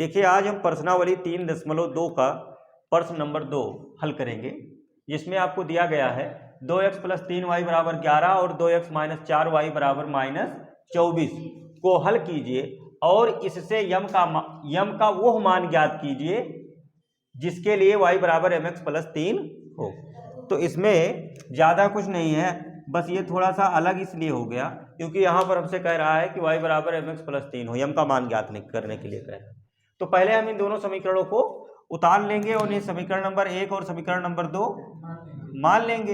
देखिए आज हम प्रश्नावली 3.2 का प्रश्न नंबर 2 हल करेंगे, जिसमें आपको दिया गया है 2x + 3y = 11 और 2x - 4y = -24 को हल कीजिए और इससे यम का वो मान ज्ञात कीजिए जिसके लिए y = mx + 3 हो। तो इसमें ज़्यादा कुछ नहीं है, बस ये थोड़ा सा अलग इसलिए हो गया क्योंकि यहाँ पर हमसे कह रहा है कि y = mx + 3 हो, यम का मान ज्ञात करने के लिए कह रहा है। तो पहले हम इन दोनों समीकरणों को उतार लेंगे और ये समीकरण नंबर 1 और समीकरण नंबर 2 मान लेंगे।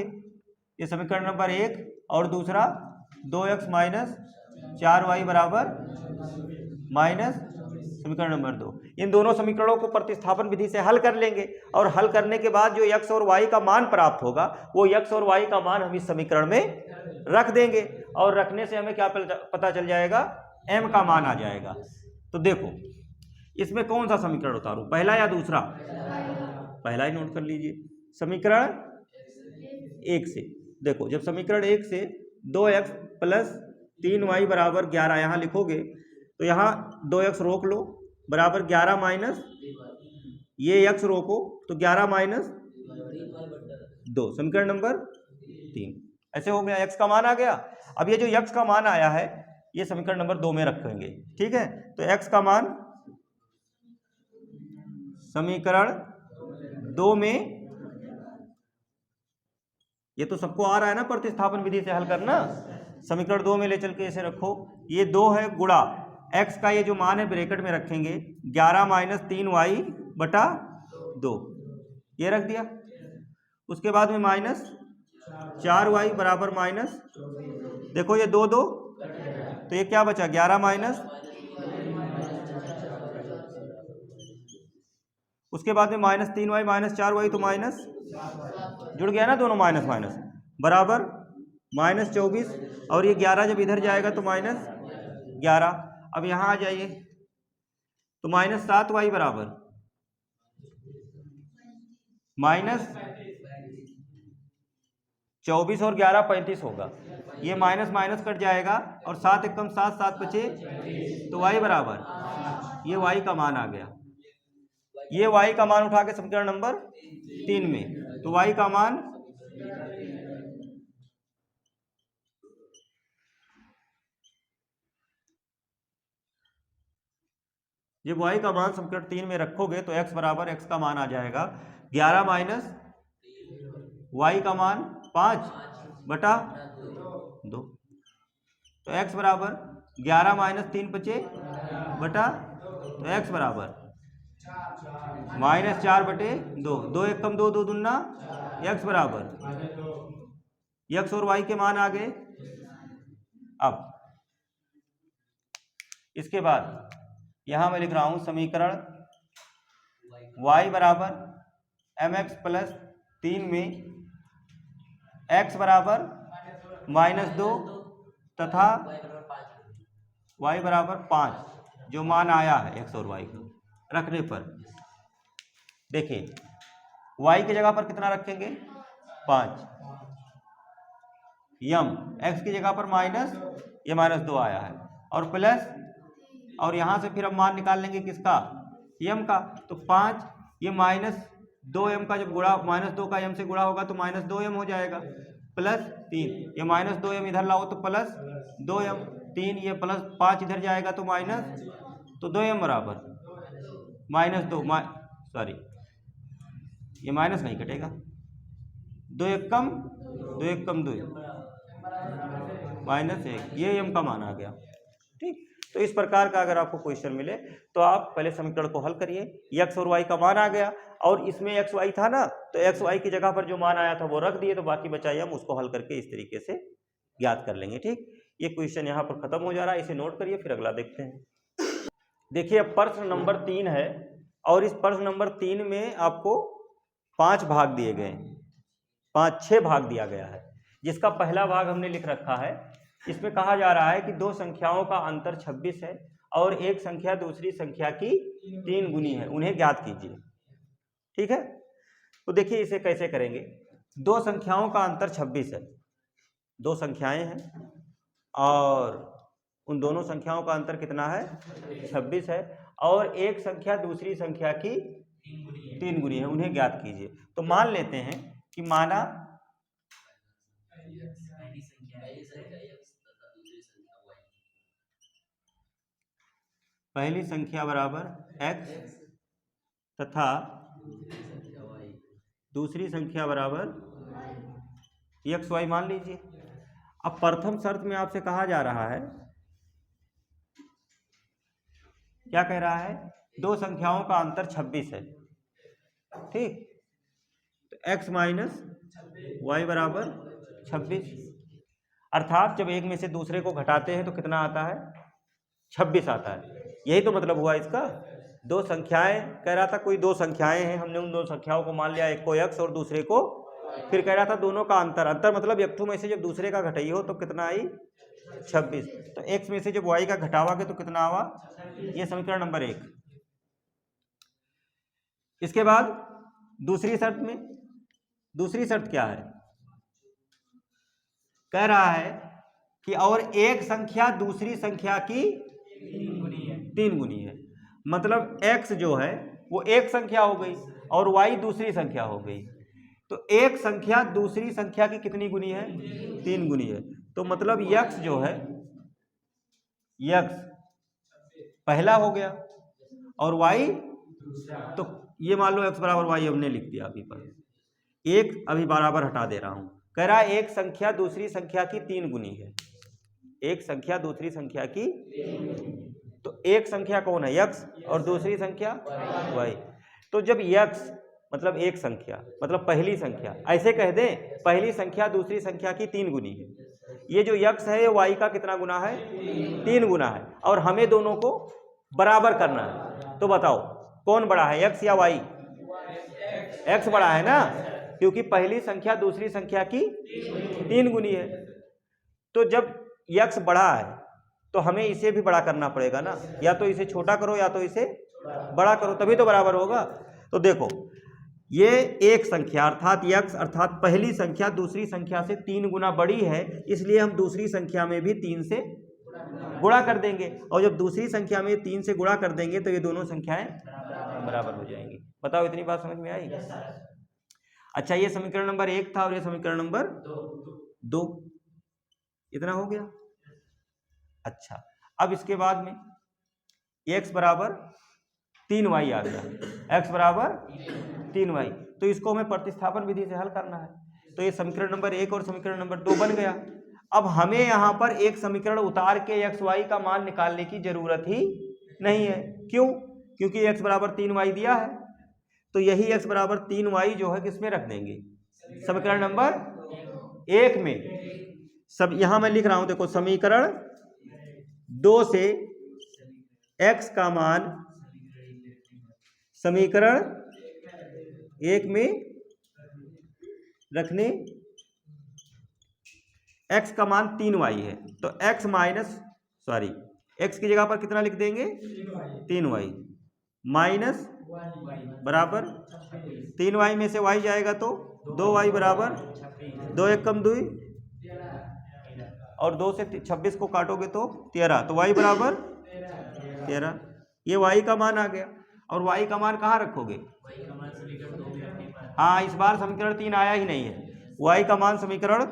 ये समीकरण नंबर 1 और दूसरा 2x - 4y = समीकरण नंबर 2। इन दोनों समीकरणों को प्रतिस्थापन विधि से हल कर लेंगे और हल करने के बाद जो x और y का मान प्राप्त होगा वो x और y का मान हम इस समीकरण में रख देंगे और रखने से हमें क्या पता चल जाएगा, m का मान आ जाएगा। तो देखो इसमें कौन सा समीकरण उतारूं, पहला या दूसरा? पहला ही नोट कर लीजिए। समीकरण 1 से देखो, जब समीकरण 1 से 2x + 3y = 11 यहाँ लिखोगे तो यहाँ 2x रोक लो बराबर 11 माइनस ये x रोको तो 11 माइनस 2, समीकरण नंबर 3। ऐसे हो गया, x का मान आ गया। अब ये जो x का मान आया है ये समीकरण नंबर 2 में रखेंगे, ठीक है। तो x का मान समीकरण 2 में, ये तो सबको आ रहा है ना प्रतिस्थापन विधि से हल करना। समीकरण 2 में ले चल के इसे रखो, ये 2 है गुणा x का ये जो मान है ब्रैकेट में रखेंगे 11 - 3y / 2, ये रख दिया। उसके बाद में -4y = देखो ये 2 तो ये क्या बचा 11 माइनस, उसके बाद में -3y - 4y तो माइनस जुड़ गया ना, दोनों माइनस माइनस बराबर -24 और ये 11 जब इधर जाएगा तो -11। अब यहाँ आ जाइए तो -7y बराबर -24 और 11 35 होगा। ये माइनस माइनस कट जाएगा और 7 एकम 7, 7 बचे तो y बराबर, ये y का मान आ गया। ये y का मान उठा के समीकरण नंबर 3 में, तो y का मान जब y का मान समीकरण 3 में रखोगे तो x बराबर, x का मान आ जाएगा 11 माइनस y का मान 5/2, तो x बराबर 11 - 3 बचे बटा, तो x बराबर -4/2, 2 एकम 2, 2 दूना x बराबर, x और y के मान आ गए। अब इसके बाद यहां मैं लिख रहा हूं समीकरण y बराबर mx + 3 में x बराबर -2 तथा y बराबर 5 जो मान आया है x और y को रखने पर, देखिए y की जगह पर कितना रखेंगे 5, यम x की जगह पर माइनस, ये -2 आया है और प्लस, और यहां से फिर हम मान निकाल लेंगे किसका, यम का। तो 5 ये -2m का जब गुणा, -2 का m से गुणा होगा तो -2m हो जाएगा, प्लस 3 ये -2m इधर लाओ तो प्लस 2m, 3 ये प्लस 5 इधर जाएगा तो माइनस, तो 2m बराबर -2 सॉरी ये माइनस नहीं कटेगा, 2 एकम 2 -1, ये m का मान आ गया, ठीक। तो इस प्रकार का अगर आपको क्वेश्चन मिले तो आप पहले समीकरण को हल करिए, x और y का मान आ गया और इसमें x y था ना, तो x y की जगह पर जो मान आया था वो रख दिए, तो बाकी बचाइए हम उसको हल करके इस तरीके से ज्ञात कर लेंगे, ठीक। ये क्वेश्चन यहाँ पर खत्म हो जा रहा है, इसे नोट करिए, फिर अगला देखते हैं। देखिए अब प्रश्न नंबर 3 है और इस प्रश्न नंबर 3 में आपको 5 भाग दिए गए, 6 भाग दिया गया है, जिसका पहला भाग हमने लिख रखा है। इसमें कहा जा रहा है कि 2 संख्याओं का अंतर 26 है और एक संख्या दूसरी संख्या की 3 गुनी है, उन्हें ज्ञात कीजिए, ठीक है। तो देखिए इसे कैसे करेंगे, 2 संख्याओं का अंतर 26 है, 2 संख्याएं हैं और उन दोनों संख्याओं का अंतर कितना है 26 है और एक संख्या दूसरी संख्या की 3 गुनी है, उन्हें ज्ञात कीजिए। तो मान लेते हैं कि माना पहली संख्या बराबर x तथा दूसरी संख्या बराबर एक्स वाई मान लीजिए। अब प्रथम शर्त में आपसे कहा जा रहा है, क्या कह रहा है, दो संख्याओं का अंतर 26 है, ठीक। तो x माइनस वाई बराबर 26, अर्थात जब एक में से दूसरे को घटाते हैं तो कितना आता है, 26 आता है। यही तो मतलब हुआ इसका। दो संख्याएं कह रहा था, कोई दो संख्याएं हैं, हमने उन दो संख्याओं को मान लिया, एक को x और दूसरे को, फिर कह रहा था दोनों का अंतर, अंतर मतलब एक में से जब दूसरे का घटाई हो तो कितना आई, 26। तो x में से जब y का घटावागे तो कितना आवा, ये समीकरण नंबर 1। इसके बाद दूसरी शर्त में, दूसरी शर्त क्या है, कह रहा है कि और एक संख्या दूसरी संख्या की 3 गुनी है। मतलब x जो है वो एक संख्या हो गई और y दूसरी संख्या हो गई। तो एक संख्या दूसरी संख्या की कितनी गुनी है, 3 गुनी है। तो मतलब x जो है, x पहला हो गया और y, तो ये मान लो x बराबर y हमने लिख दिया अभी पर, एक अभी बराबर हटा दे रहा हूं। कह रहा है एक संख्या दूसरी संख्या की 3 गुनी है, एक संख्या दूसरी संख्या की, तो एक संख्या कौन है, x, और दूसरी संख्या y। तो जब x मतलब एक संख्या मतलब पहली संख्या, ऐसे कह दें पहली संख्या दूसरी संख्या की 3 गुनी है, ये जो x है ये y का कितना गुना है, 3 गुना है, और हमें दोनों को बराबर करना है। तो बताओ कौन बड़ा है, x या y? x बड़ा है ना, क्योंकि पहली संख्या दूसरी संख्या की 3 गुनी है। तो जब x बड़ा है तो हमें इसे भी बड़ा करना पड़ेगा ना, या तो इसे छोटा करो या तो इसे बड़ा करो, तभी तो बराबर होगा। तो देखो ये एक संख्या अर्थात x अर्थात पहली संख्या दूसरी संख्या से 3 गुना बड़ी है, इसलिए हम दूसरी संख्या में भी 3 से गुणा कर देंगे, और जब दूसरी संख्या में 3 से गुणा कर देंगे तो ये दोनों संख्याएं बराबर हो जाएंगी। बताओ इतनी बात समझ में आई? अच्छा, ये समीकरण नंबर 1 था और ये समीकरण नंबर 2, इतना हो गया। अच्छा, अब इसके बाद में x बराबर 3y आ गया, x बराबर 3y, तो इसको हमें प्रतिस्थापन विधि से हल करना है। तो ये समीकरण नंबर 1 और समीकरण नंबर 2 बन गया। अब हमें यहाँ पर एक समीकरण उतार के x y का मान निकालने की जरूरत ही नहीं है। क्यों? क्योंकि x बराबर 3y दिया है, तो यही x बराबर 3y जो है किसमें रख देंगे, समीकरण नंबर 1 में। सब यहां मैं लिख रहा हूं, देखो समीकरण 2 से x का मान समीकरण 1 में रखने, x का मान 3y है, तो x माइनस सॉरी x की जगह पर कितना लिख देंगे, 3y माइनस बराबर 3y में से y जाएगा तो 2y बराबर 2 1 कम 2 और 2 से 26 को काटोगे तो 13, तो y बराबर 13। ये y का मान आ गया, और y का मान कहाँ रखोगे, हाँ इस बार समीकरण 3 आया ही नहीं है, y का मान समीकरण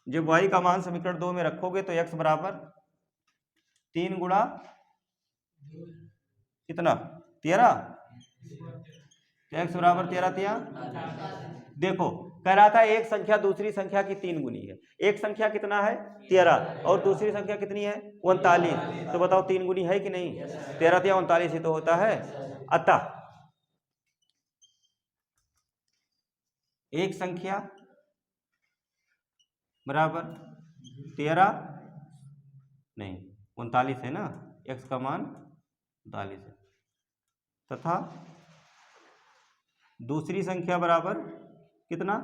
जब y का मान समीकरण 2 में रखोगे तो x बराबर 3 गुणा कितना 13, तो x बराबर 13 दिया। देखो कह रहा था एक संख्या दूसरी संख्या की 3 गुनी है, एक संख्या कितना है 13 और दूसरी संख्या कितनी है 39, तो बताओ 3 गुनी है कि नहीं, 13 या 39 ही तो होता है। अतः एक संख्या बराबर 13 नहीं 39 है ना, x का मान 39 है, तथा दूसरी संख्या बराबर कितना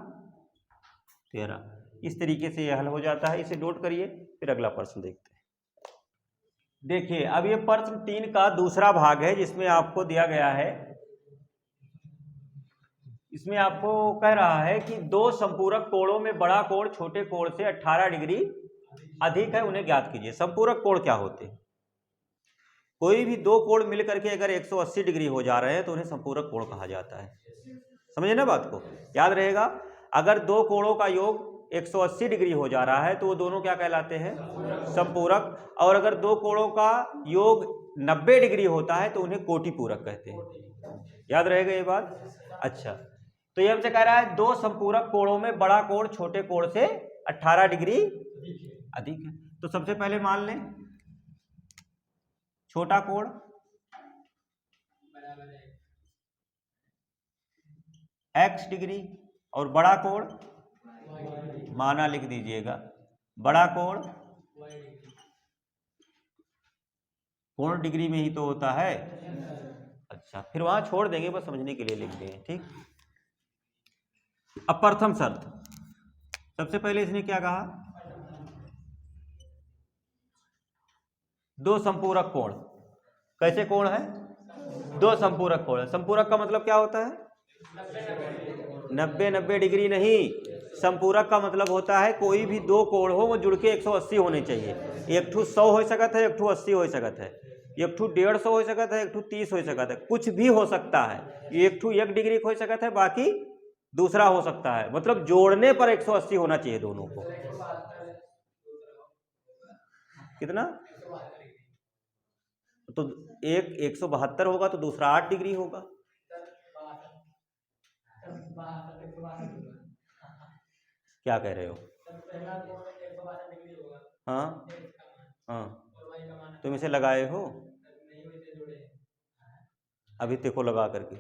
13। इस तरीके से यह हल हो जाता है। इसे नोट करिए, फिर अगला प्रश्न देखते हैं। देखिए अब ये प्रश्न 3 का दूसरा भाग है, जिसमें आपको दिया गया है इसमें आपको कह रहा है कि दो संपूरक कोणों में बड़ा कोण छोटे कोण से 18 डिग्री अधिक है, उन्हें ज्ञात कीजिए। संपूरक कोण क्या होते हैं? कोई भी दो कोण मिलकर के अगर 180 डिग्री हो जा रहे हैं तो उन्हें संपूरक कोण कहा जाता है। समझे ना बात को? याद रहेगा, अगर दो कोणों का योग 180 डिग्री हो जा रहा है तो वो दोनों क्या कहलाते हैं? संपूरक। और अगर दो कोणों का योग 90 डिग्री होता है तो उन्हें कोटिपूरक कहते हैं। याद रहेगा ये बात? अच्छा, तो ये हमसे कह रहा है दो संपूरक कोणों में बड़ा कोण छोटे कोण से 18 डिग्री अधिक है। तो सबसे पहले मान लें छोटा कोण x डिग्री और बड़ा कोण माना लिख दीजिएगा। बड़ा कोण कोण डिग्री में ही तो होता है। अच्छा, फिर वहां छोड़ देंगे, बस समझने के लिए लिख देंगे, ठीक। अब प्रथम शर्त, सबसे पहले इसने क्या कहा? दो संपूरक कोण। कैसे कोण है? दो संपूरक कोण। संपूरक का मतलब क्या होता है? 90 डिग्री नहीं, संपूरक का मतलब होता है कोई भी दो कोण हो वो जुड़ के 180 होने चाहिए। एक ठू 100 हो सकता है, एक ठू 80 हो सकता है, एक ठू 150 हो सकता है, एक ठू 30 हो सकता है, कुछ भी हो सकता है। एक ठू 1 डिग्री हो सकता है, बाकी दूसरा हो सकता है। मतलब जोड़ने पर 180 होना चाहिए दोनों को। कितना? तो एक 172 होगा तो दूसरा 8 डिग्री होगा। क्या कह रहे हो? हाँ हाँ, तुम इसे लगाए हो अभी देखो लगा करके,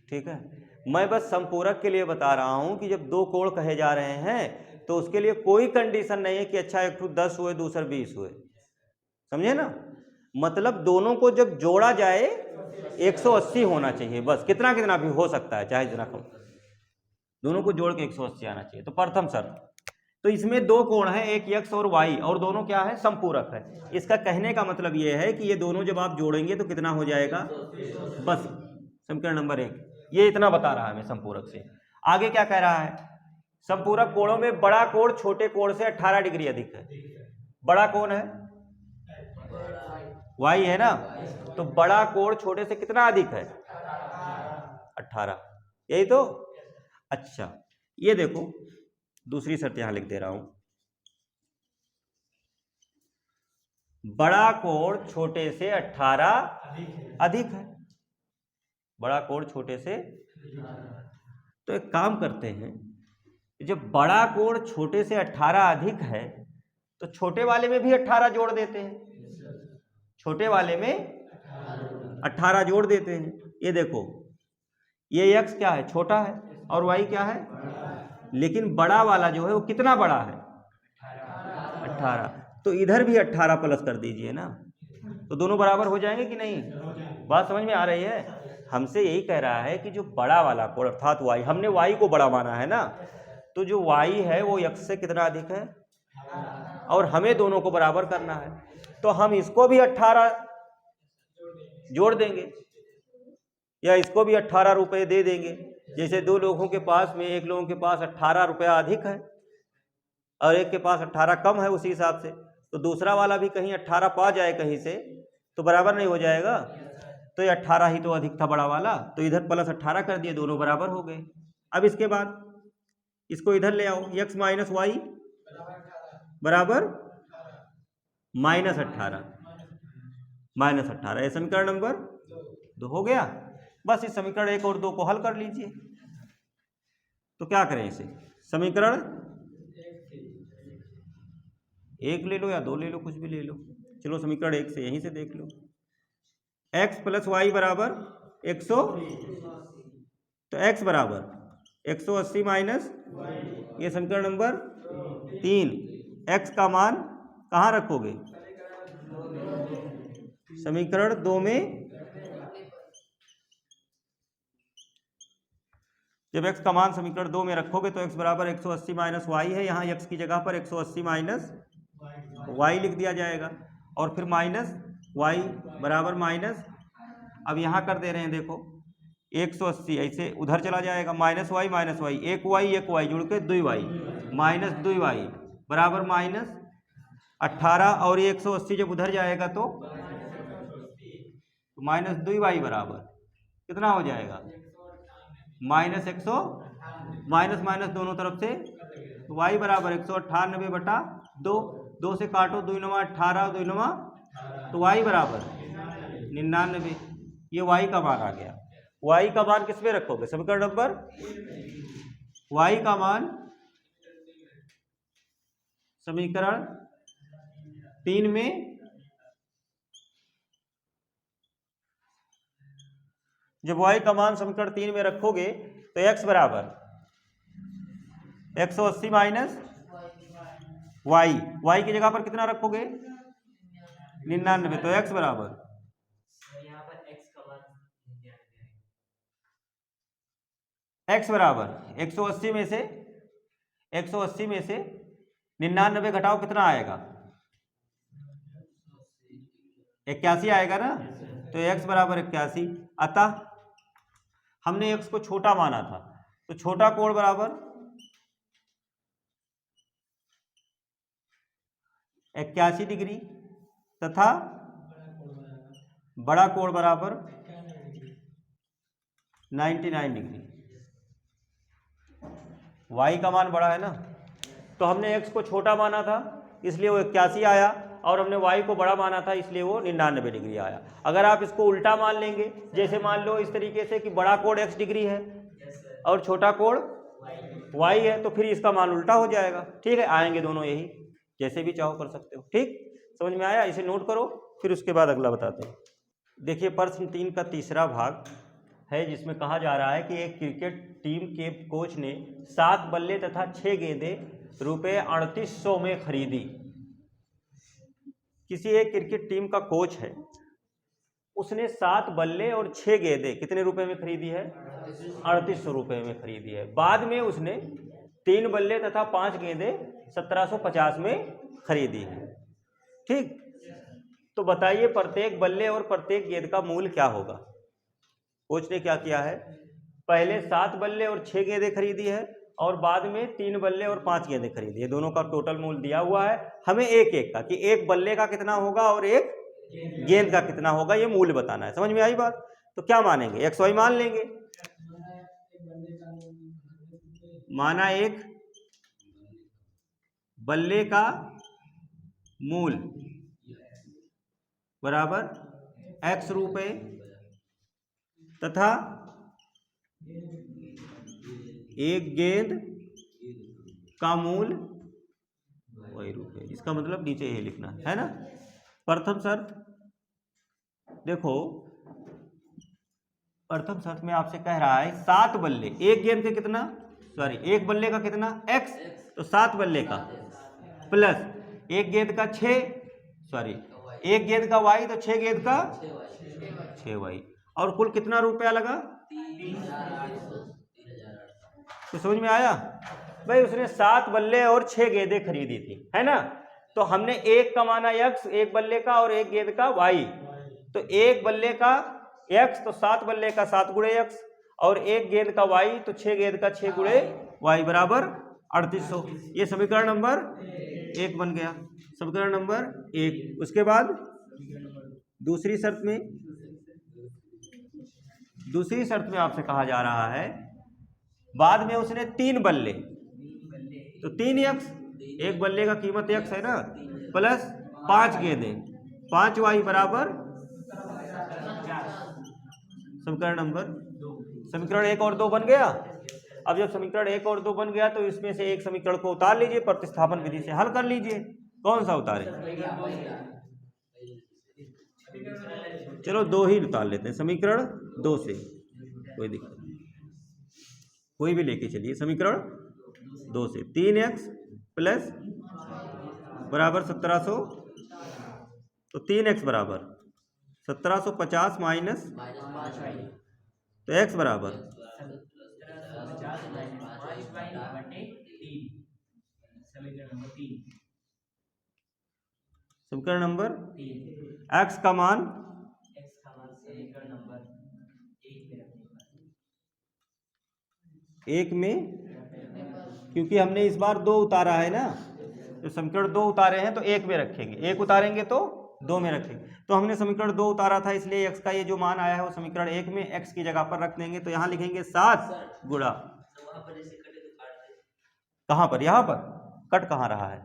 ठीक है। मैं बस संपूरक के लिए बता रहा हूं कि जब दो कोण कहे जा रहे हैं तो उसके लिए कोई कंडीशन नहीं है कि अच्छा एक ठू 10 हुए दूसरा 20 हुए। समझे ना? मतलब दोनों को जब जोड़ा जाए 180 होना चाहिए, बस। कितना कितना भी हो सकता है, चाहे जितना कम, दोनों को जोड़ के 180 आना चाहिए। तो प्रथम शर्त, तो इसमें दो कोण है, एक x और y, और दोनों क्या है? संपूरक है। इसका कहने का मतलब यह है कि ये दोनों जब आप जोड़ेंगे तो कितना हो जाएगा? बस समीकरण नंबर 1 ये इतना बता रहा है हमें संपूरक से। आगे क्या कह रहा है? संपूरक कोणों में बड़ा कोण छोटे कोण से 18 डिग्री अधिक है। बड़ा कौन है? y है ना? तो बड़ा कोण छोटे से कितना अधिक है? 18, यही तो। अच्छा, ये देखो दूसरी शर्त यहां लिख दे रहा हूं। बड़ा कोण छोटे से 18 अधिक है। बड़ा कोण छोटे से, तो एक काम करते हैं, जब बड़ा कोण छोटे से 18 अधिक है तो छोटे वाले में भी 18 जोड़ देते हैं। छोटे वाले में 18 जोड़ देते हैं। ये देखो, ये x क्या है? छोटा है, और y क्या है? लेकिन बड़ा वाला जो है वो कितना बड़ा है? 18। तो इधर भी 18 प्लस कर दीजिए ना, तो दोनों बराबर हो जाएंगे कि नहीं? बात समझ में आ रही है? हमसे यही कह रहा है कि जो बड़ा वाला कोण अर्थात y, हमने y को बड़ा माना है ना, तो जो y है वो x से कितना अधिक है, और हमें दोनों को बराबर करना है। तो हम इसको भी 18 जोड़ देंगे, या इसको भी 18 रुपये दे देंगे। जैसे दो लोगों के पास में, एक लोगों के पास 18 रुपया अधिक है और एक के पास 18 कम है, उसी हिसाब से तो दूसरा वाला भी कहीं 18 पा जाए कहीं से, तो बराबर नहीं हो जाएगा? तो ये 18 ही तो अधिक था बड़ा वाला, तो इधर प्लस 18 कर दिए, दोनों बराबर हो गए। अब इसके बाद इसको इधर ले आओ, x माइनस वाई बराबर -18 -18, ये समीकरण नंबर 2 हो गया। बस इस समीकरण 1 और 2 को हल कर लीजिए। तो क्या करें इसे? समीकरण 1 ले लो या 2 ले लो, कुछ भी ले लो। चलो समीकरण 1 से यहीं से देख लो। x प्लस वाई बराबर 100, तो x बराबर 180 माइनस, ये समीकरण नंबर 3। x का मान कहाँ रखोगे? समीकरण 2 में। जब x का मान समीकरण 2 में रखोगे तो x बराबर 180 माइनस वाई है। यहाँ x की जगह पर 180 माइनस वाई लिख दिया जाएगा, और फिर माइनस वाई बराबर माइनस, अब यहाँ कर दे रहे हैं, देखो 180 ऐसे उधर चला जाएगा, माइनस वाई एक वाई जुड़ के 2y माइनस 2y बराबर माइनस 18 और ये 180 जब उधर जाएगा तो माइनस 2y बराबर कितना हो जाएगा माइनस 100 माइनस माइनस दोनों तरफ से तो y बराबर 198/2 2 से काटो 2 9 18 2 9 तो y बराबर 99। ये y का मान आ गया। y का मान किस में रखोगे समीकरण नंबर y का मान समीकरण 3 में जब y का मान समीकरण 3 में रखोगे तो x बराबर 180 माइनस y की जगह पर कितना रखोगे 99 तो x बराबर x बराबर 180 में से 99 घटाओ कितना आएगा 81 आएगा ना। तो x बराबर 81। अतः हमने x को छोटा माना था तो छोटा कोण बराबर 81 डिग्री तथा बड़ा कोण बराबर 99 डिग्री। y का मान बड़ा है ना तो हमने x को छोटा माना था इसलिए वो 81 आया और हमने y को बड़ा माना था इसलिए वो 99 डिग्री आया। अगर आप इसको उल्टा मान लेंगे जैसे मान लो इस तरीके से कि बड़ा कोण x डिग्री है और छोटा कोण y है तो फिर इसका मान उल्टा हो जाएगा। ठीक है, आएंगे दोनों यही, जैसे भी चाहो कर सकते हो। ठीक, समझ में आया? इसे नोट करो फिर उसके बाद अगला बताते हैं। देखिए प्रश्न 3 का तीसरा भाग है जिसमें कहा जा रहा है कि एक क्रिकेट टीम के कोच ने 7 बल्ले तथा 6 गेंदें रुपये 3800 में खरीदी। किसी एक क्रिकेट टीम का कोच है, उसने 7 बल्ले और 6 गेंदें कितने रुपए में खरीदी है 3800 रुपये में खरीदी है। बाद में उसने 3 बल्ले तथा 5 गेंदें 1750 में खरीदी है। ठीक, तो बताइए प्रत्येक बल्ले और प्रत्येक गेंद का मूल्य क्या होगा। कोच ने क्या किया है, पहले 7 बल्ले और 6 गेंदें खरीदी है और बाद में 3 बल्ले और 5 गेंदें खरीदी है। दोनों का टोटल मूल्य दिया हुआ है, हमें एक एक का कि एक बल्ले का कितना होगा और एक गेंद का कितना होगा ये मूल्य बताना है। समझ में आई बात? तो क्या मानेंगे, XY मान लेंगे। माना एक बल्ले का मूल्य बराबर X रुपए तथा एक गेंद का मूल्य Y रुपए। इसका मतलब नीचे ये लिखना है ना। प्रथम शर्त देखो, प्रथम शर्त में आपसे कह रहा है 7 बल्ले, एक गेंद के कितना एक बल्ले का कितना X, तो 7 बल्ले का प्लस एक गेंद का एक गेंद का Y तो 6 गेंद का 6Y और कुल कितना रुपया लगा 3,800। तो समझ में आया भाई? उसने 7 बल्ले और 6 गेंदें खरीदी थी, है ना। तो हमने एक का माना X, एक बल्ले का और एक गेंद का Y। तो एक बल्ले का X तो 7 बल्ले का 7 गुणे X और एक गेंद का Y तो 6 गेंद का 6 गुणे Y बराबर 3800। ये समीकरण नंबर 1 बन गया, समीकरण नंबर 1। उसके बाद दूसरी शर्त में आपसे कहा जा रहा है, बाद में उसने 3 बल्ले तो 3x, एक बल्ले का कीमत x है ना, प्लस 5 गेंदें 5y बराबर समीकरण नंबर 2। समीकरण 1 और 2 बन गया। अब जब समीकरण 1 और 2 बन गया तो इसमें से एक समीकरण को उतार लीजिए, प्रतिस्थापन विधि से हल कर लीजिए। कौन सा उतारे? चलो 2 ही उतार लेते हैं, समीकरण 2 से कोई दिक्कत नहीं, कोई भी लेके चलिए। समीकरण 2 से 3x प्लस बराबर 1700 तो 3x बराबर 1750 माइनस तो x बराबर समीकरण नंबर 3। x का मान समीकरण नंबर 1 में रखने एक में, क्योंकि हमने इस बार 2 उतारा है ना, तो समीकरण 2 उतारे हैं तो एक में रखेंगे, एक उतारेंगे तो 2 में रखेंगे। तो हमने समीकरण 2 उतारा था, इसलिए x का ये जो मान आया है वो समीकरण 1 में x की जगह पर रख देंगे। तो यहाँ लिखेंगे 7 गुणा, कहाँ पर, यहाँ पर कट कहाँ रहा है,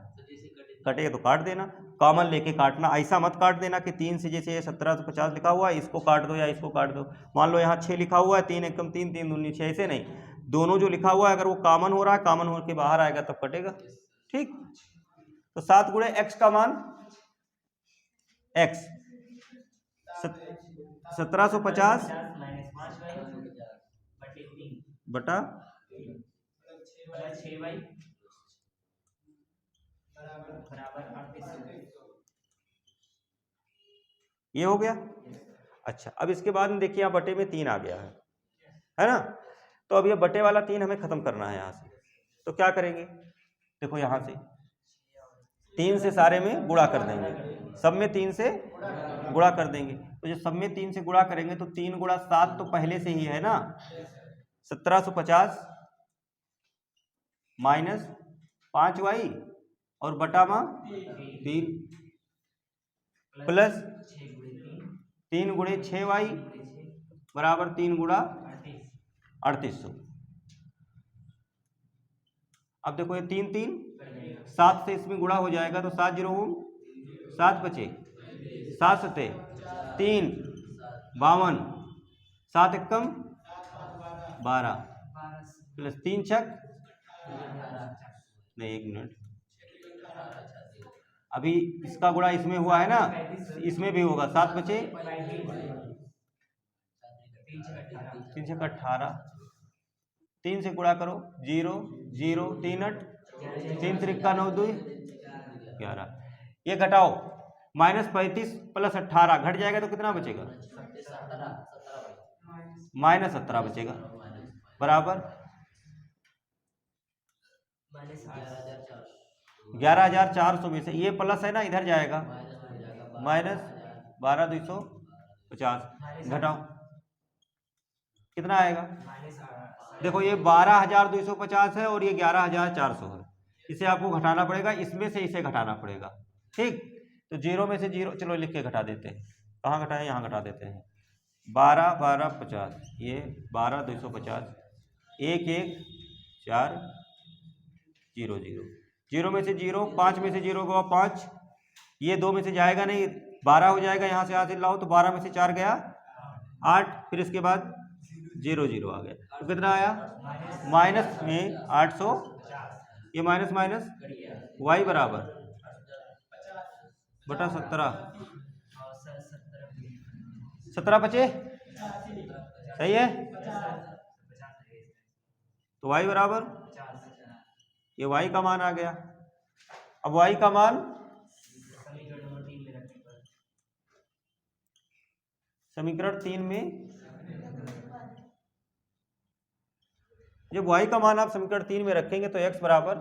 कटे तो काट देना, कॉमन लेके काटना, ऐसा मत काट देना कि 3 से, जैसे 1750 लिखा हुआ है इसको काट दो या इसको काट दो। मान लो यहाँ 6 लिखा हुआ है, 3 एकम 3, 3 दूनी 6, ऐसे नहीं, दोनों जो लिखा हुआ है अगर वो कॉमन हो रहा है, कॉमन होकर बाहर आएगा तब कटेगा। ठीक, तो 7 गुणे x का मान, x 1750 बटा 6y ये हो गया। अच्छा, अब इसके बाद में देखिए यहाँ बटे में 3 आ गया है ना। तो अब ये बटे वाला 3 हमें खत्म करना है यहाँ से, तो क्या करेंगे, देखो यहाँ से 3 से सारे में गुणा कर देंगे, सब में 3 से गुणा कर देंगे। तो जब सब में 3 से गुणा करेंगे तो 3 गुणा 7 तो पहले से ही है ना, 1750 माइनस 5y और बटा में 3 प्लस 3 गुणे 6y बराबर 3 गुणा 3800। अब देखो ये 3 3 7 से इसमें गुणा हो जाएगा तो 7 0 7 बचे, 7 सते 3 52, 7 एकम 12 प्लस 3 छक नहीं, 1 मिनट, अभी इसका गुणा इसमें हुआ है ना, इसमें भी होगा, 7 बचे 3 छक 18, 3 से गुणा करो 0 0 3 8 3 त्रिका 9 2 11, ये घटाओ -35 प्लस 18 घट जाएगा तो कितना बचेगा, -17 बचेगा बराबर 11,400 में से ये प्लस है ना इधर जाएगा -12,250 घटाओ कितना आएगा, देखो ये 12,250 है और ये 11,400 है, इसे आपको घटाना पड़ेगा, इसमें से इसे घटाना पड़ेगा। ठीक, तो 0 में से 0 चलो लिख के घटा देते हैं, कहाँ घटाएं, यहाँ घटा देते हैं, 12 12 50, ये 12,250 1 1 4 0 0 0 में से 0, 5 में से 0 गया 5, ये 2 में से जाएगा नहीं, 12 हो जाएगा, यहाँ से लाओ तो 12 में से 4 गया 8, फिर इसके बाद 0 0 आ गया, तो कितना आया माइनस में 800, ये माइनस माइनस y बराबर बटा 17 बचे, सही है, तो y बराबर, ये y का मान आ गया। अब y का मान समीकरण 3 में, जब y का मान आप समीकरण 3 में रखेंगे तो x बराबर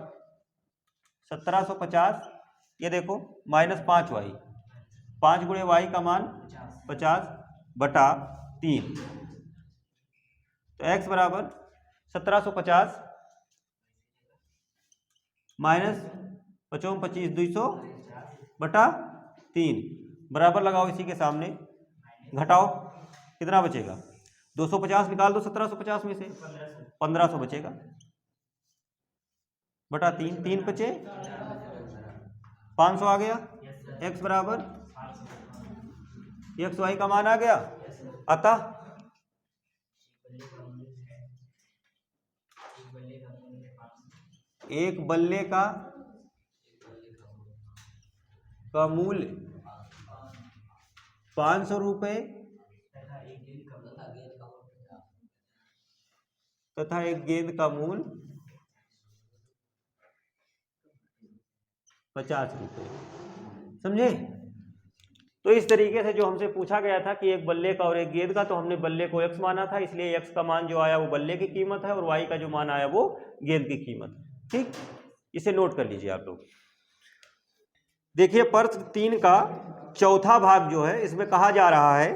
1750, ये देखो -5y, 5 गुणे y का मान 50 बटा 3, तो x बराबर 1750 माइनस 55 25 200 बटा 3 बराबर लगाओ इसी के सामने, घटाओ कितना बचेगा, 250 निकाल दो 1750 में से, 1500 बचेगा बटा 3, 3 बचे 500 आ गया, x बराबर x y का मान आ गया, अतः एक बल्ले का मूल्य 500 रुपये तथा एक गेंद का मूल्य 50 रुपये, समझे। तो इस तरीके से जो हमसे पूछा गया था कि एक बल्ले का और एक गेंद का, तो हमने बल्ले को x माना था, इसलिए x का मान जो आया वो बल्ले की कीमत है और y का जो मान आया वो गेंद की कीमत है। ठीक, इसे नोट कर लीजिए आप लोग। देखिए प्रश्न 3 का चौथा भाग जो है इसमें कहा जा रहा है,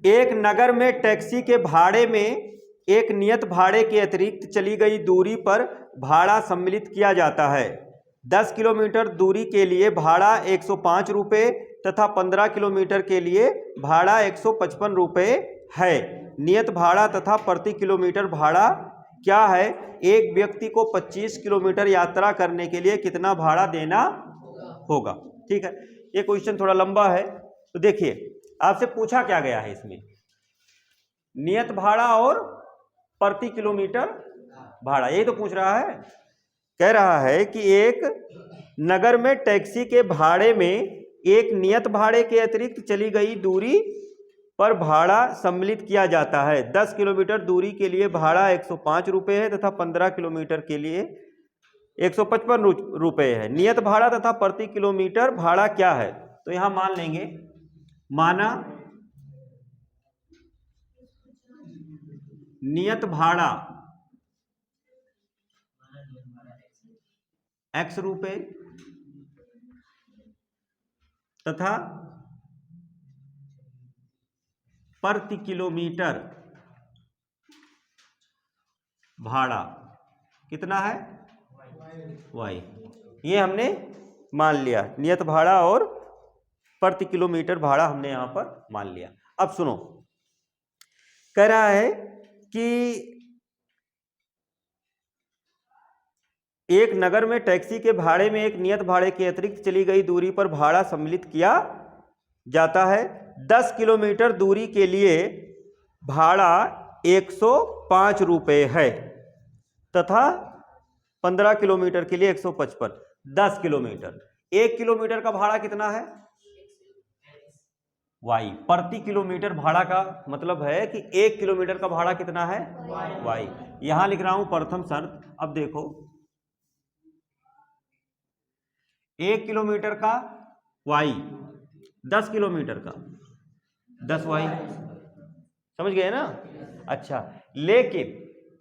एक नगर में टैक्सी के भाड़े में एक नियत भाड़े के अतिरिक्त चली गई दूरी पर भाड़ा सम्मिलित किया जाता है। 10 किलोमीटर दूरी के लिए भाड़ा 105 रुपये तथा 15 किलोमीटर के लिए भाड़ा 155 रुपये है। नियत भाड़ा तथा प्रति किलोमीटर भाड़ा क्या है? एक व्यक्ति को 25 किलोमीटर यात्रा करने के लिए कितना भाड़ा देना होगा? ठीक है, ये क्वेश्चन थोड़ा लंबा है, तो देखिए आपसे पूछा क्या गया है इसमें, नियत भाड़ा और प्रति किलोमीटर भाड़ा, यही तो पूछ रहा है। कह रहा है कि एक नगर में टैक्सी के भाड़े में एक नियत भाड़े के अतिरिक्त चली गई दूरी पर भाड़ा सम्मिलित किया जाता है। 10 किलोमीटर दूरी के लिए भाड़ा 105 रुपये है तथा 15 किलोमीटर के लिए 155 रुपये है। नियत भाड़ा तथा प्रति किलोमीटर भाड़ा क्या है? तो यहां मान लेंगे, माना नियत भाड़ा x रुपये तथा प्रति किलोमीटर भाड़ा कितना है? y। ये हमने मान लिया, नियत भाड़ा और प्रति किलोमीटर भाड़ा हमने यहां पर मान लिया। अब सुनो, कह रहा है कि एक नगर में टैक्सी के भाड़े में एक नियत भाड़े के अतिरिक्त चली गई दूरी पर भाड़ा सम्मिलित किया जाता है। 10 किलोमीटर दूरी के लिए भाड़ा 105 रुपये है तथा 15 किलोमीटर के लिए 155। 10 किलोमीटर, 1 किलोमीटर का भाड़ा कितना है? y। प्रति किलोमीटर भाड़ा का मतलब है कि 1 किलोमीटर का भाड़ा कितना है? y। यहां लिख रहा हूं प्रथम शर्त। अब देखो, 1 किलोमीटर का y, 10 किलोमीटर का 10y, समझ गए ना? अच्छा, लेकिन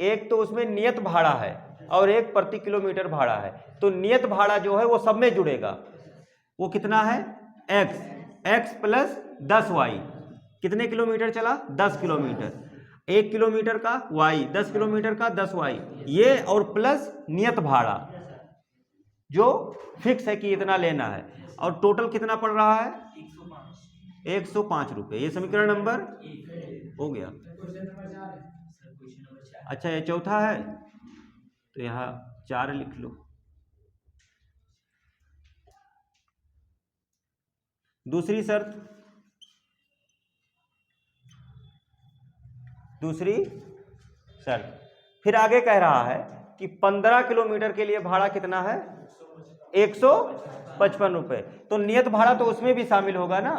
एक तो उसमें नियत भाड़ा है और एक प्रति किलोमीटर भाड़ा है, तो नियत भाड़ा जो है वो सब में जुड़ेगा। वो कितना है? x plus 10y। कितने किलोमीटर चला? 10 किलोमीटर। 1 किलोमीटर का y, 10 किलोमीटर का 10y, ये और प्लस नियत भाड़ा जो फिक्स है कि इतना लेना है, और टोटल कितना पड़ रहा है? 105 रुपये। ये समीकरण नंबर हो गया। अच्छा, ये चौथा है, तो यहाँ 4 लिख लो। दूसरी शर्त, दूसरी शर्त फिर आगे कह रहा है कि 15 किलोमीटर के लिए भाड़ा कितना है? 155 रुपये। तो नियत भाड़ा तो उसमें भी शामिल होगा ना,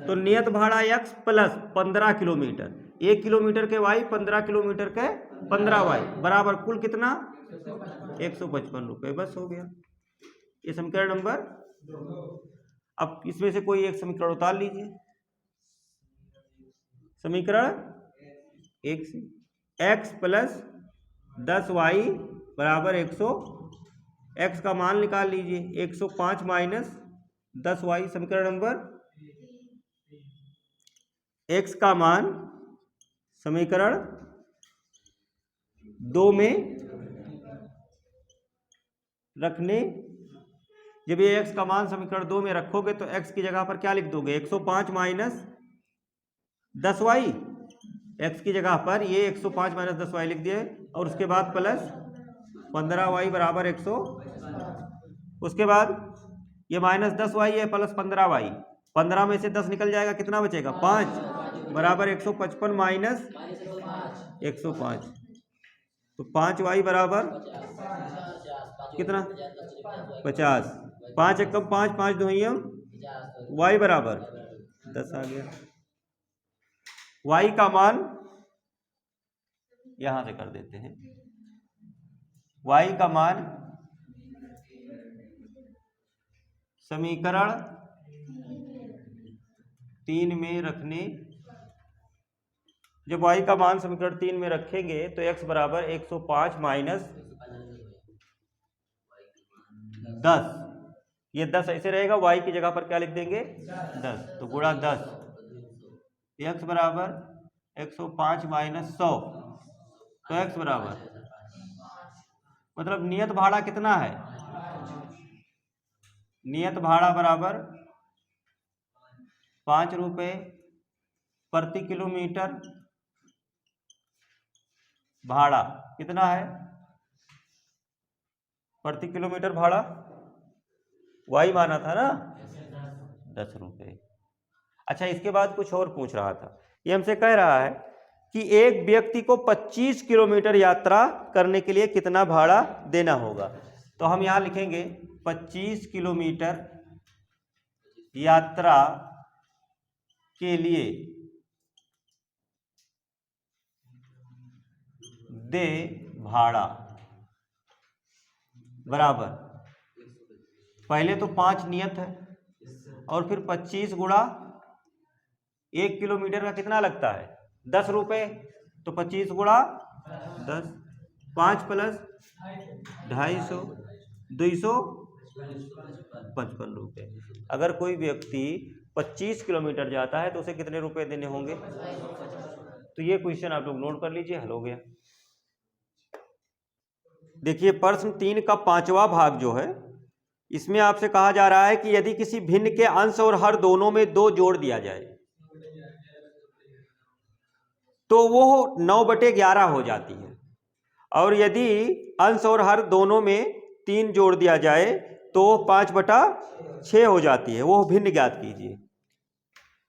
तो नियत भाड़ा x प्लस 15 किलोमीटर, 1 किलोमीटर के y, 15 किलोमीटर के 15y बराबर कुल कितना? 155 रुपये। बस हो गया, ये समीकरण नंबर। अब इसमें से कोई एक समीकरण उतार लीजिए। समीकरण 1 से x प्लस 10y बराबर 100, x का मान निकाल लीजिए, 105 माइनस 10y। समीकरण नंबर x का मान समीकरण 2 में रखने, जब ये x का मान समीकरण 2 में रखोगे तो x की जगह पर क्या लिख दोगे? 105 माइनस 10y। x की जगह पर ये 105 माइनस 10y लिख दिए, और उसके बाद प्लस 15y बराबर 100। उसके बाद ये माइनस 10y है प्लस 15y, 15 में से 10 निकल जाएगा, कितना बचेगा? 5 बराबर 155 माइनस 105, तो 5y बराबर कितना? 50। 5 एक कम 5, 5 दो y बराबर 10 आ गया। y का मान यहां से कर देते हैं, y का मान समीकरण 3 में रखने, जब y का मान समीकरण 3 में रखेंगे तो x बराबर 105 माइनस 10, ये 10 ऐसे रहेगा, y की जगह पर क्या लिख देंगे? 10, तो गुणा 10, x बराबर 105 माइनस 100 तो x बराबर, मतलब नियत भाड़ा कितना है, नियत भाड़ा बराबर 5 रुपये प्रति किलोमीटर। भाड़ा कितना है प्रति किलोमीटर, भाड़ा y माना था ना 10 रुपये। अच्छा, इसके बाद कुछ और पूछ रहा था, ये हमसे कह रहा है कि एक व्यक्ति को 25 किलोमीटर यात्रा करने के लिए कितना भाड़ा देना होगा। तो हम यहां लिखेंगे 25 किलोमीटर यात्रा के लिए दे भाड़ा बराबर, पहले तो 5 नियत है और फिर 25 गुणा 1 किलोमीटर का कितना लगता है 10 रुपये, तो 25 गुणा 10, 5 प्लस 250, 255 रुपये। अगर कोई व्यक्ति 25 किलोमीटर जाता है तो उसे कितने रुपए देने होंगे। तो ये क्वेश्चन आप लोग नोट कर लीजिए, हल हो गया। देखिए प्रश्न 3 का 5वां भाग जो है, इसमें आपसे कहा जा रहा है कि यदि किसी भिन्न के अंश और हर दोनों में 2 जोड़ दिया जाए तो वो 9/11 हो जाती है, और यदि अंश और हर दोनों में 3 जोड़ दिया जाए तो 5/6 हो जाती है। वो भिन्न ज्ञात कीजिए।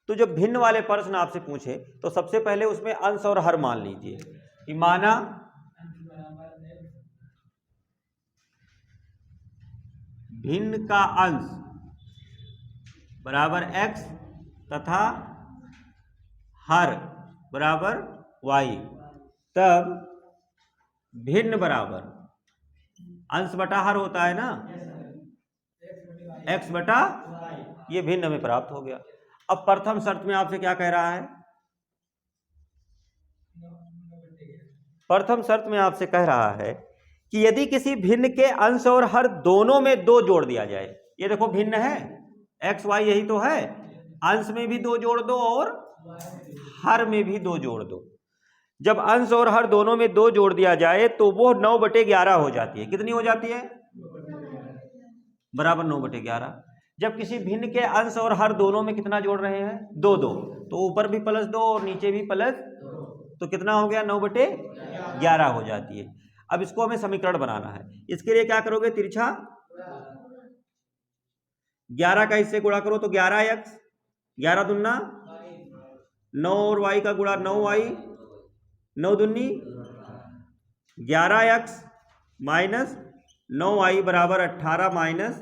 तो जब भिन्न वाले प्रश्न आपसे पूछे तो सबसे पहले उसमें अंश और हर मान लीजिए कि माना भिन्न का अंश बराबर x तथा हर बराबर y, तब भिन्न बराबर अंश बटा हर होता है ना, x बटा, ये भिन्न हमें प्राप्त हो गया। अब प्रथम शर्त में आपसे क्या कह रहा है, प्रथम शर्त में आपसे कह रहा है कि यदि किसी भिन्न के अंश और हर दोनों में 2 जोड़ दिया जाए। ये देखो भिन्न है x y, यही तो है, अंश में भी 2 जोड़ दो और हर में भी 2 जोड़ दो। जब अंश और हर दोनों में 2 जोड़ दिया जाए तो वो 9/11 हो जाती है। कितनी हो जाती है, बराबर 9/11। जब किसी भिन्न के अंश और हर दोनों में कितना जोड़ रहे हैं, 2 2, तो ऊपर भी +2 और नीचे भी +, तो कितना हो गया 9/11 हो जाती है। अब इसको हमें समीकरण बनाना है। इसके लिए क्या करोगे, तिरछा 11 का इससे गुणा करो तो 11x, 11 दूना 9 और y का गुणा 9y, 9 दूनी 11x माइनस 9y बराबर 18 माइनस,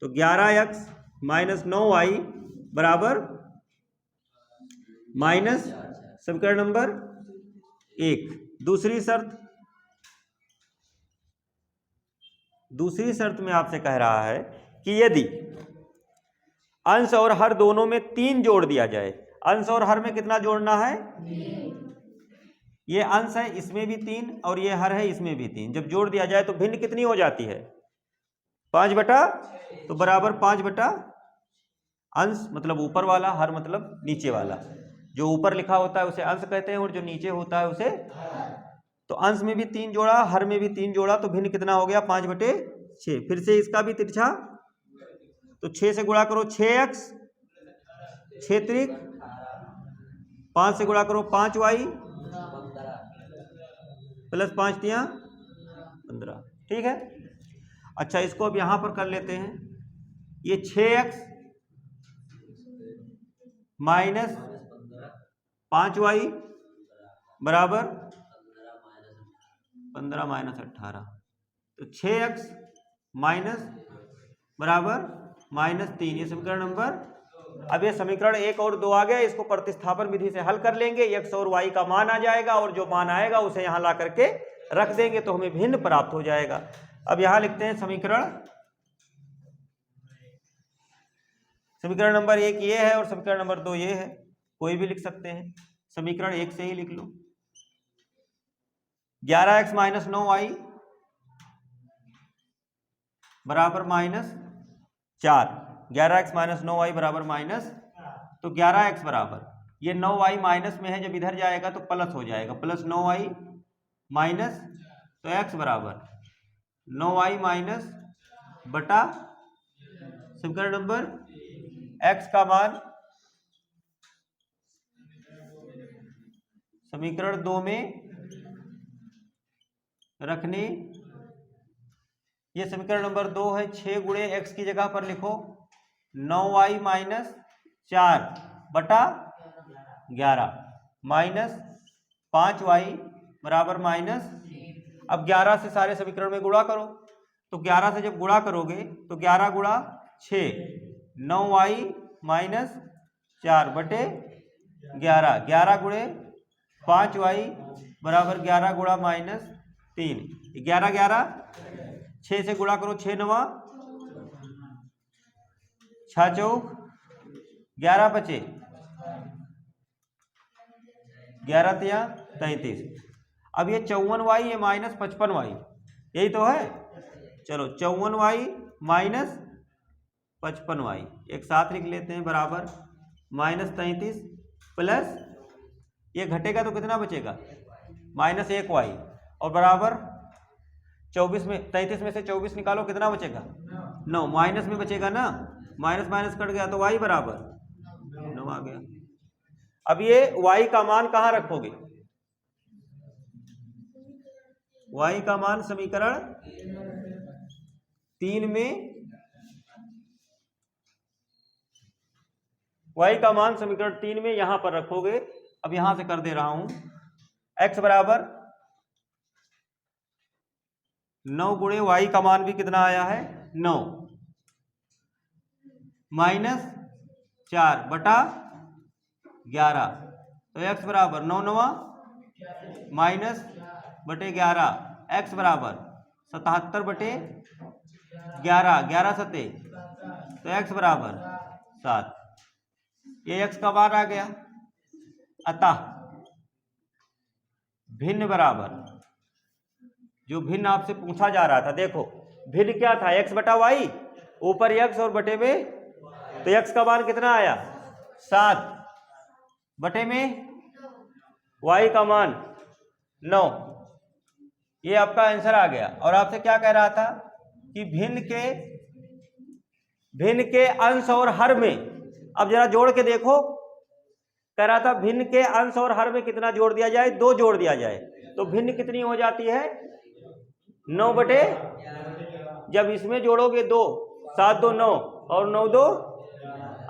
तो 11x माइनस 9y बराबर माइनस समीकरण नंबर 1। दूसरी शर्त में आपसे कह रहा है कि यदि अंश और हर दोनों में 3 जोड़ दिया जाए। अंश और हर में कितना जोड़ना है, ये अंश है इसमें भी 3 और ये हर है इसमें भी 3, जब जोड़ दिया जाए तो भिन्न कितनी हो जाती है 5/, तो बराबर 5/, अंश मतलब ऊपर वाला, हर मतलब नीचे वाला। जो ऊपर लिखा होता है उसे अंश कहते हैं और जो नीचे होता है उसे, तो अंश में भी 3 जोड़ा, हर में भी 3 जोड़ा, तो भिन्न कितना हो गया 5/6। फिर से इसका भी तिरछा, तो 6 से गुणा करो 6x, 6 त्रिक 5 से गुणा करो 5y प्लस 5 तिया 15। ठीक है। अच्छा, इसको अब यहां पर कर लेते हैं। ये 6x माइनस 5y बराबर 15 माइनस 18, तो 6x माइनस बराबर -3, ये समीकरण नंबर। अब ये समीकरण 1 और 2 आ गया, इसको प्रतिस्थापन विधि से हल कर लेंगे, x और y का मान आ जाएगा और जो मान आएगा उसे यहां ला करके रख देंगे तो हमें भिन्न प्राप्त हो जाएगा। अब यहां लिखते हैं समीकरण नंबर 1 ये है और समीकरण नंबर 2 ये है, कोई भी लिख सकते हैं। समीकरण 1 से ही लिख लो, 11x माइनस 9y बराबर -4, 11x माइनस 9y बराबर माइनस, तो 11x बराबर, ये 9y माइनस में है, जब इधर जाएगा तो प्लस हो जाएगा, प्लस 9y माइनस, तो x बराबर 9y माइनस बटा समीकरण नंबर x का मान समीकरण 2 में रखने, ये समीकरण नंबर 2 है। 6 गुणे x की जगह पर लिखो 9y माइनस 4 बटा 11 माइनस 5y बराबर माइनस। अब 11 से सारे समीकरण में गुणा करो, तो 11 से जब गुणा करोगे तो 11 गुणा 6, 9y माइनस 4 बटे 11, 11 गुणे 5y बराबर 11 गुणा माइनस 3, 11 11, 6 से गुणा करो 6 9 6 चौक 11 बचे 11 तिया 33। अब ये 54y ये माइनस 55y, यही तो है। चलो 54y माइनस 55y एक साथ लिख लेते हैं बराबर माइनस 33 प्लस ये घटेगा तो कितना बचेगा माइनस 1y और बराबर 24 में 33 में से 24 निकालो कितना बचेगा 9, माइनस में बचेगा ना, माइनस माइनस कट गया तो y बराबर 9 आ गया। अब ये y का मान कहाँ रखोगे, y का मान समीकरण 3 में, y का मान समीकरण 3 में यहां पर रखोगे। अब यहां से कर दे रहा हूं, x बराबर 9 गुणे y का मान भी कितना आया है 9 माइनस 4 बटा 11, तो x बराबर 9 9 माइनस बटे 11, x बराबर 77 बटे 11, 11 सते, तो x बराबर 7, ये x का मान आ गया। अतः भिन्न बराबर, जो भिन्न आपसे पूछा जा रहा था, देखो भिन्न क्या था x बटा y, ऊपर x और बटे में, तो x का मान कितना आया 7 बटे में y का मान 9, ये आपका आंसर आ गया। और आपसे क्या कह रहा था कि भिन्न के अंश और हर में, अब जरा जोड़ के देखो, कह रहा था भिन्न के अंश और हर में कितना जोड़ दिया जाए 2 जोड़ दिया जाए, तो भिन्न कितनी हो जाती है 9 बटे, जब इसमें जोड़ोगे 2, 7 2 9 और 9 2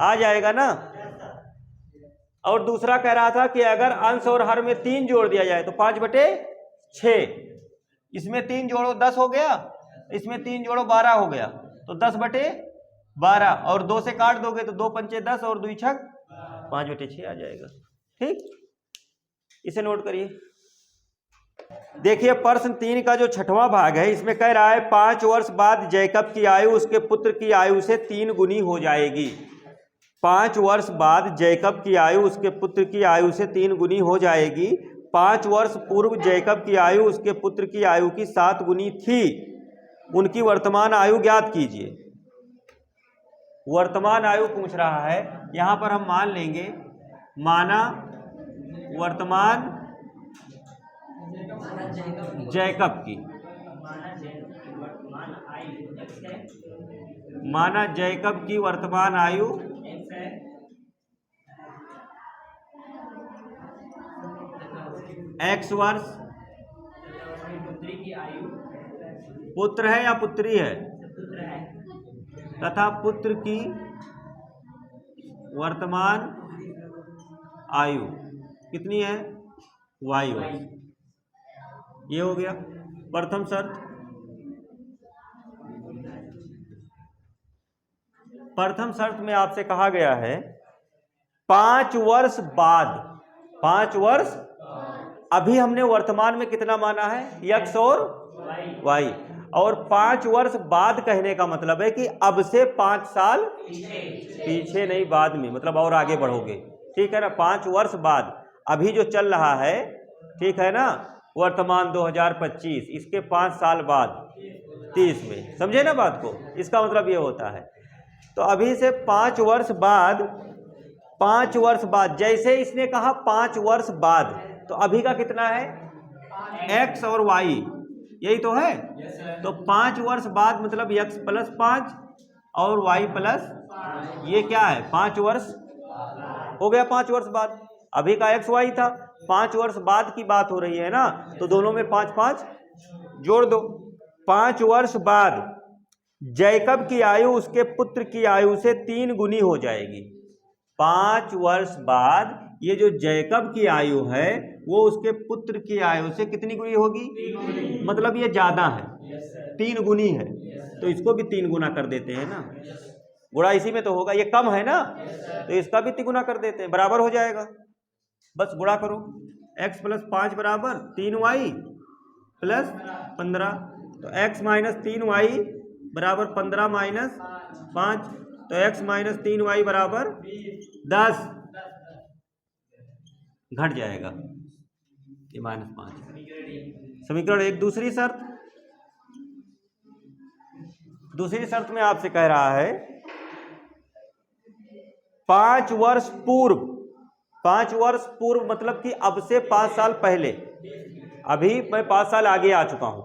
आ जाएगा ना। और दूसरा कह रहा था कि अगर अंश और हर में 3 जोड़ दिया जाए तो 5 बटे 6, इसमें 3 जोड़ो 10 हो गया, इसमें 3 जोड़ो 12 हो गया, तो 10 बटे 12, और 2 से काट दोगे तो 2 पंचे 10 और 2 छक 5 बटे 6 आ जाएगा। ठीक, इसे नोट करिए। देखिए प्रश्न 3 का जो 6वां भाग है, इसमें कह रहा है 5 वर्ष बाद जैकब की आयु उसके पुत्र की आयु से 3 गुनी हो जाएगी। 5 वर्ष बाद जैकब की आयु उसके पुत्र की आयु से 3 गुनी हो जाएगी। 5 वर्ष पूर्व जैकब की आयु उसके पुत्र की आयु की 7 गुनी थी, उनकी वर्तमान आयु ज्ञात कीजिए। वर्तमान आयु पूछ रहा है, यहां पर हम मान लेंगे, माना वर्तमान जैकब की, माना जैकब की वर्तमान आयु x वर्ष, पुत्र है या पुत्री है, तथा पुत्र की वर्तमान आयु कितनी है y वर्ष। ये हो गया प्रथम शर्त। प्रथम शर्त में आपसे कहा गया है 5 वर्ष बाद, 5 वर्ष, अभी हमने वर्तमान में कितना माना है x और y, और 5 वर्ष बाद कहने का मतलब है कि अब से 5 साल पीछे नहीं, बाद में, मतलब और आगे बढ़ोगे। ठीक है ना, 5 वर्ष बाद, अभी जो चल रहा है, ठीक है ना, वर्तमान 2025, इसके 5 साल बाद 30 में, समझे ना बात को, इसका मतलब ये होता है। तो अभी से 5 वर्ष बाद, 5 वर्ष बाद, जैसे इसने कहा 5 वर्ष बाद, तो अभी का कितना है x और y, यही तो है। तो 5 वर्ष बाद मतलब x प्लस 5 और y प्लस, ये क्या है 5 वर्ष हो गया। 5 वर्ष बाद, अभी का x y था, 5 वर्ष बाद की बात हो रही है ना, तो दोनों में 5 5 जोड़ दो। 5 वर्ष बाद जैकब की आयु उसके पुत्र की आयु से 3 गुनी हो जाएगी। 5 वर्ष बाद ये जो जैकब की आयु है वो उसके पुत्र की आयु से कितनी गुनी होगी, मतलब ये ज्यादा है, 3 गुनी है, तो इसको भी 3 गुना कर देते हैं ना, गुणा इसी में तो होगा, ये कम है ना तो इसका भी 3 गुना कर देते हैं, बराबर हो जाएगा। बस गुणा करो, x प्लस 5 बराबर 3y प्लस 15, तो x माइनस 3y बराबर 15 माइनस 5, तो x माइनस 3y बराबर 10 घट जाएगा, ये -5। समीकरण एक। दूसरी शर्त में आपसे कह रहा है 5 वर्ष पूर्व, 5 वर्ष पूर्व मतलब कि अब से 5 साल पहले, अभी मैं 5 साल आगे आ चुका हूं,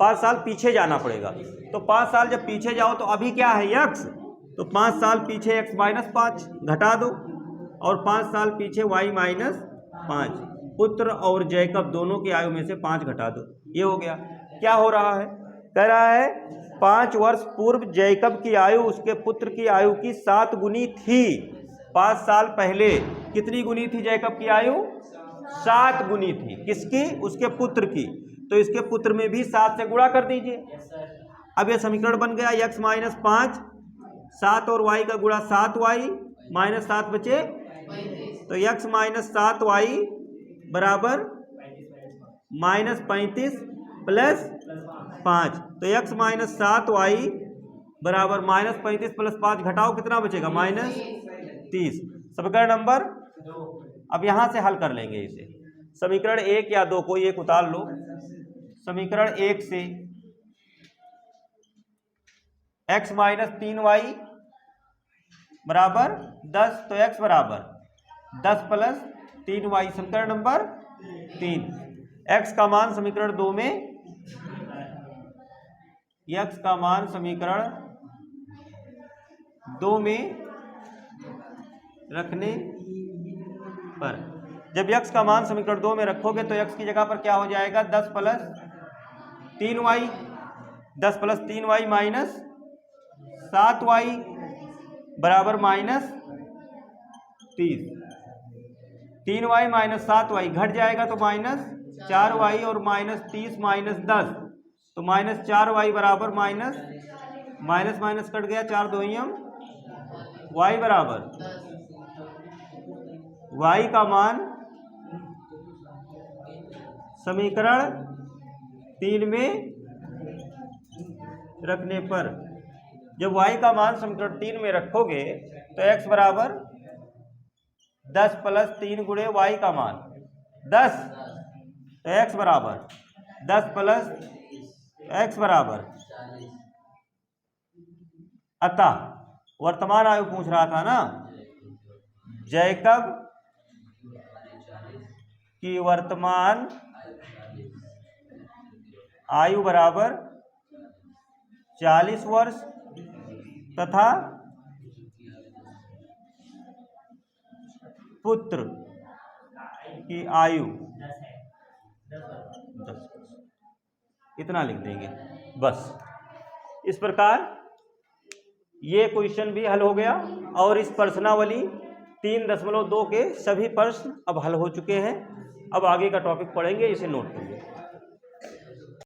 5 साल पीछे जाना पड़ेगा। तो 5 साल जब पीछे जाओ तो अभी क्या है x, तो 5 साल पीछे x माइनस 5 घटा दो, और 5 साल पीछे y माइनस 5, पुत्र और जैकब दोनों की आयु में से 5 घटा दो, ये हो गया। क्या हो रहा है, कह रहा है 5 वर्ष पूर्व जैकब की आयु उसके पुत्र की आयु की 7 गुनी थी। 5 साल पहले कितनी गुनी थी जैकब की आयु, 7 गुनी थी, किसकी, उसके पुत्र की, तो इसके पुत्र में भी 7 से गुणा कर दीजिए। अब ये समीकरण बन गया x माइनस 5, 7 और y का गुणा 7y माइनस 7 बचे, तो x माइनस 7y बराबर -35 प्लस 5, तो x माइनस 7y बराबर -35 प्लस 5 घटाओ कितना बचेगा, -30। समीकरण नंबर 2। अब यहां से हल कर लेंगे इसे, समीकरण 1 या 2 कोई एक उतार लो। समीकरण 1 से x माइनस 3y बराबर 10, तो x बराबर 10 प्लस 3y, समीकरण नंबर 3। x का मान समीकरण 2 में, x का मान समीकरण 2 में रखने पर, जब x का मान समीकरण 2 में रखोगे तो x की जगह पर क्या हो जाएगा, 10 plus 3y, 10 plus 3y minus 7y बराबर -30, 3y माइनस 7y घट जाएगा तो -4y, और -30 माइनस 10 तो -4y बराबर माइनस माइनस कट गया, 4 2 y बराबर, y का मान समीकरण 3 में रखने पर, जब y का मान समीकरण 3 में रखोगे तो x बराबर 10 प्लस 3 गुणे y का मान 10, तो x बराबर 10 प्लस x बराबर, अतः वर्तमान आयु पूछ रहा था ना, जैकब की वर्तमान आयु बराबर 40 वर्ष तथा पुत्र की आयु 10, इतना लिख देंगे बस। इस प्रकार ये क्वेश्चन भी हल हो गया, और इस प्रश्नावली 3.2 के सभी प्रश्न अब हल हो चुके हैं। अब आगे का टॉपिक पढ़ेंगे, इसे नोट करिए।